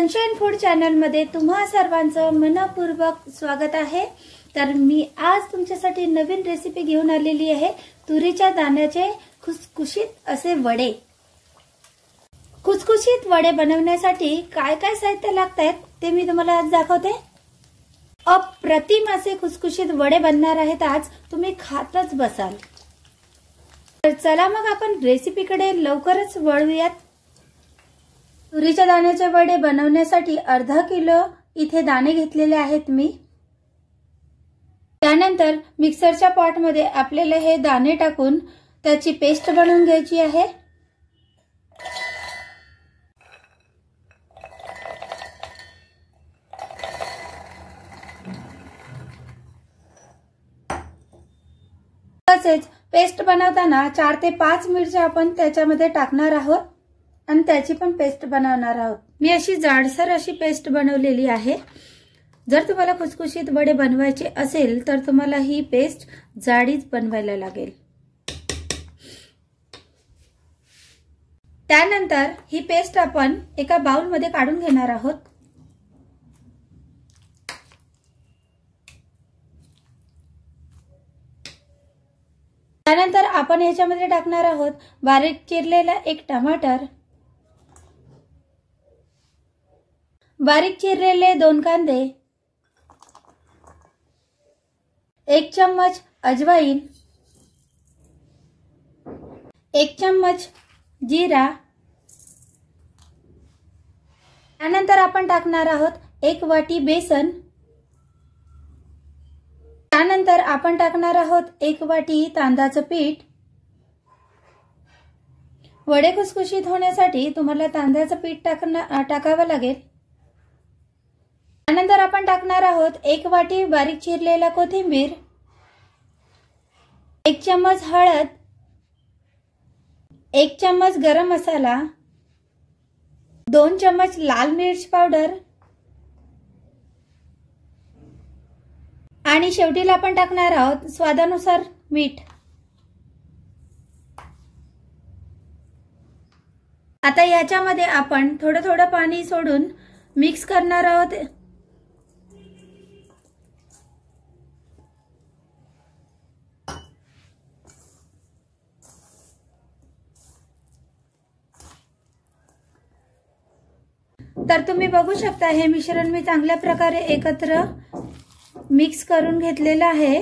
Sunshine food channel मध्ये तुम्हा सर्वांचं मनपूर्वक स्वागत आहे। तर मी आज तुमच्यासाठी नवीन रेसिपी घेऊन आलेली आहे, तुरीच्या दाण्याचे खुसखुशीत असे वडे। खुसखुशीत वडे बनवण्यासाठी काय काय साहित्य लागतात ते मी तुम्हाला आज दाखवते। अप्रतिम असे खुसखुशीत वडे बनणार आहेत, आज तुम्ही खातच बसाल। तर चला मग आपण रेसिपीकडे लवकरच वळूयात। तुरीच्या दाण्याचे वडे बनवण्यासाठी अर्धा किलो इथे दाणे घेतलेले आहेत मी। त्यानंतर मिक्सरच्या पॉट मध्ये आपल्याला हे दाणे टाकून त्याची पेस्ट बनवून घ्यायची आहे। तसेच पेस्ट बनवताना 4 ते 5 मिरच्या आपण त्याच्यामध्ये टाकणार आहोत आणि त्याची पण पेस्ट बनवणार आहोत। मी अशी जाडसर अशी पेस्ट बनवलेली आहे। जर तुम्हाला खुसखुशीत वडे बनवायचे असेल तर तुम्हाला ही पेस्ट जाडीच बनवायला लागेल। त्यानंतर ही पेस्ट आपण एका बाउल मध्ये काढून घेणार आहोत। त्यानंतर आपण याच्यामध्ये टाकणार आहोत बारीक चिरलेला एक टमाटर, बारीक चिरलेले 2 कांदे, 1 चम्मच अजवाइन, 1 चम्मच जीरा। त्यानंतर आपण टाकणार आहोत 1 वाटी बेसन। त्यानंतर आपण टाकणार आहोत 1 वाटी तांदळाचं पीठ। वडे खुसखुशीत होण्यासाठी तुम्हाला तांदळाचं पीठ टाकावं लागेल। त्यानंतर आपण टाकणार आहोत 1 वाटी बारीक चिरलेला कोथिंबीर, 1 चम्मच हळद, 1 चम्मच गरम मसाला, 2 चम्मच लाल मिर्च पावडर आणि शेवटीला आपण टाकणार आहोत स्वादानुसार मीठ। आता याच्यामध्ये आपण थोडं पाणी सोडून मिक्स करणार आहोत। तर तुम्ही बघू शकता हे मिश्रण मी चांगल्या प्रकारे एकत्र मिक्स करून घेतलेलं आहे।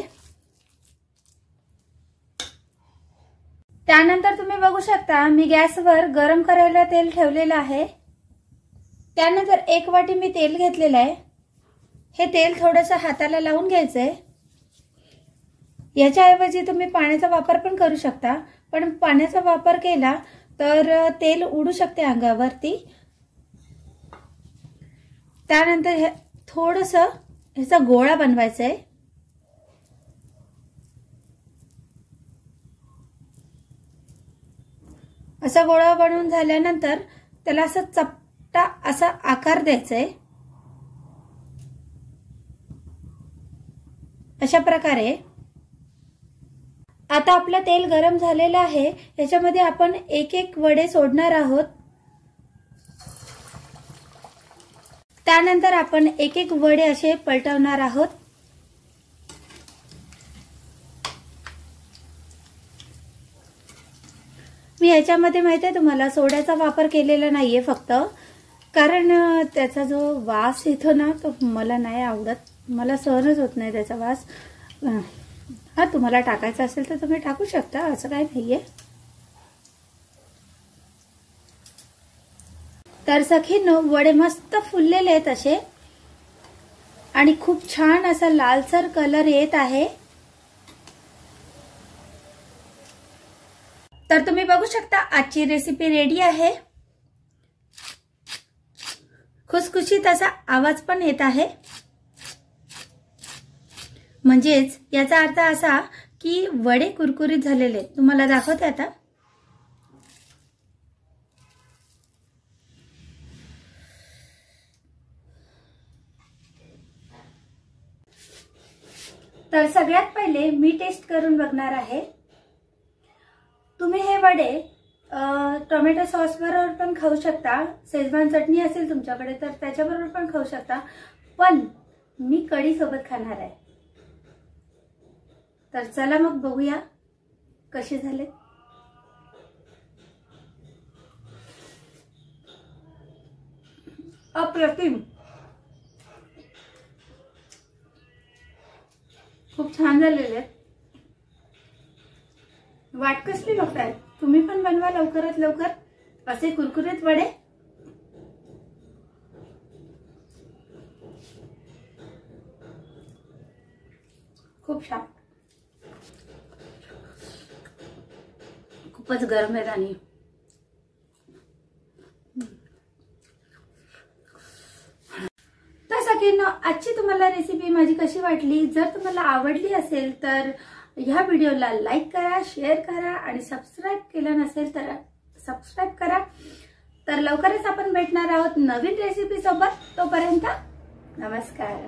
त्यानंतर तुम्ही बघू शकता मी गॅसवर गरम करायला तेल ठेवलेलं आहे। त्यानंतर 1 वाटी मी तेल घेतलेलं आहे। हे तेल थोडंसं हाताला लावून घ्यायचंय। याच्याऐवजी तुम्ही पाण्याचा वापर पण करू शकता, पण पाण्याचा वापर केला तर तेल उडू शकते अंगावरती। त्यानंतर हे थोडंसं ह्याचा गोळा बनवायचा आहे। असा गोळा बनवून झाल्यानंतर त्याला असं चपटा असा आकार द्यायचा आहे। अशा प्रकारे आता आपलं तेल गरम झालेलं आहे। याच्यामध्ये आपण एक वडे सोडणार आहोत। त्यानंतर आपण एक वडे असे पलटवणार आहोत। मी याच्यामध्ये माहिती आहे तुम्हाला सोड्याचा वापर केलेला नाहीये, फक्त कारण त्याचा जो वास येतो ना तो मला नाही आवडत, मला सहनच होत नाही त्याचा वास। हा तुम्हाला टाकायचा असेल तर तुम्ही टाकू शकता, असं काही नाहीये। तर सखींनो वडे मस्त फुललेले आहेत असे आणि खूप छान असा लालसर कलर येत आहे। तर तुम्ही बघू शकता आजची रेसिपी रेडी आहे। खुसखुशीत असा आवाज पण येत आहे, म्हणजेच याचा अर्थ असा की वडे कुरकुरीत झालेले। तुम्हाला दाखवते आता। तर सगळ्यात पहिले मी टेस्ट करून बघणार आहे। तुम्ही हे वडे टोमॅटो सॉस बरोबर पण खाऊ शकता, शेजवान चटणी असेल तुमच्याकडे तर त्याच्याबरोबर पण खाऊ शकता, पण मी कढी सोबत खाणार आहे. तर चला मग बघूया कसे झाले. अप्रतिम, खूप छान झालेले आहेत. वाट कसली बघताय, तुम्ही पण बनवा लवकरात लवकर असे कुरकुरीत वडे. खूप छान, खूपच गरम आहेत आणि आजची तुम्हाला रेसिपी माझी कशी वाटली. जर तुम्हाला आवडली असेल तर ह्या व्हिडिओला लाईक करा, शेअर करा आणि सबस्क्राईब केलं नसेल तर सबस्क्राईब करा. तर लवकरच आपण भेटणार आहोत नवीन रेसिपी सोबत. तोपर्यंत नमस्कार.